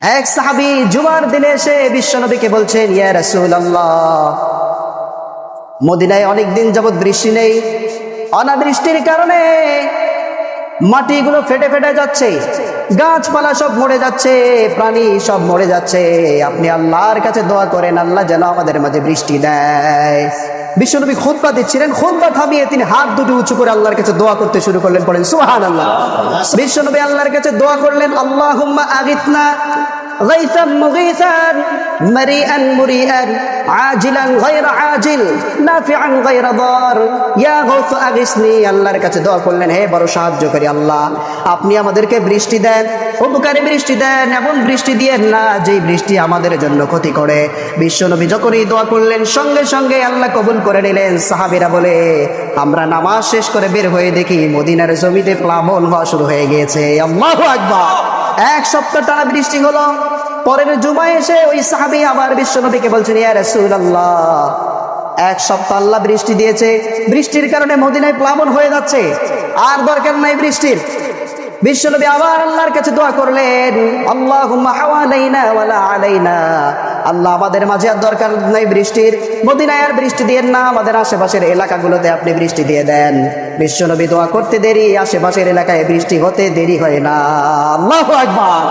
এক সাহাবী জুমার দিনে এসে বিশ্বনবীকে বলছেন, ইয়া রাসূলুল্লাহ, মদিনায় অনেকদিন যাবত বৃষ্টি নেই, অনাবৃষ্টির কারণে মাটিগুলো ফেটে ফেটে যাচ্ছে, গাছপালা সব মরে যাচ্ছে, প্রাণী সব মরে যাচ্ছে। আপনি আল্লাহর কাছে দোয়া করেন, আল্লাহ যেন আমাদের মাঝে বৃষ্টি দেয়। বিশ্বনবী খুতবা দিচ্ছিলেন, খুতবা থামিয়ে তিনি হাত দুটো উঁচু করে আল্লাহর কাছে দোয়া করতে শুরু করলেন। পড়েন সুবহানাল্লাহ। বিশ্বনবী আল্লাহর কাছে দোয়া করলেন, আল্লাহুম্মা আগিথনা গাইসাম মুগীসান মারিআন মুরিআন আজিলান গায়রা আজিল নাফিআন গায়রা দার ইয়া গাউস আগিসনি। আল্লাহর কাছে দোয়া করলেন, হে বড় সাহায্যকারী আল্লাহ, আপনি আমাদেরকে বৃষ্টি দেন, উপকারী বৃষ্টি দেন, এমন বৃষ্টি দিয়েন না যেই বৃষ্টি আমাদের জন্য ক্ষতি করে। বিশ্বনবী যখনই দোয়া করলেন সঙ্গে সঙ্গে আল্লাহ কবুল করে নিলেন। সাহাবীরা বলে, আমরা নামাজ শেষ করে বের হয়ে দেখি মদিনার জমিতে প্লাবন হওয়া শুরু হয়ে গিয়েছে। আল্লাহু আকবার। এক সপ্তাহ টানা বৃষ্টি হলো। পরের জুমায় এসে ওই সাহাবী আবার বিশ্বনবীকে বলছেন, ইয়া রাসূলুল্লাহ, এক সপ্তাহ আল্লাহ বৃষ্টি দিয়েছে, বৃষ্টির কারণে মদিনায় প্লাবন হয়ে যাচ্ছে, আর দরকার নাই বৃষ্টির। বিশ্বনবী আবার আল্লাহর কাছে দোয়া করলেন, আল্লাহুম্মা হাওয়ালাইনা ওয়ালা আলাইনা, আল্লাহ আমাদের মাঝে আর দরকার নাই বৃষ্টির, মদিনায় আর বৃষ্টি দিয়েন না, আমাদের আশেপাশের এলাকাগুলোতে আপনি বৃষ্টি দিয়ে দেন। বিশ্বনবী দোয়া করতে দেরি, আশেপাশের এলাকায় বৃষ্টি হতে দেরি হয় না। আল্লাহু আকবার।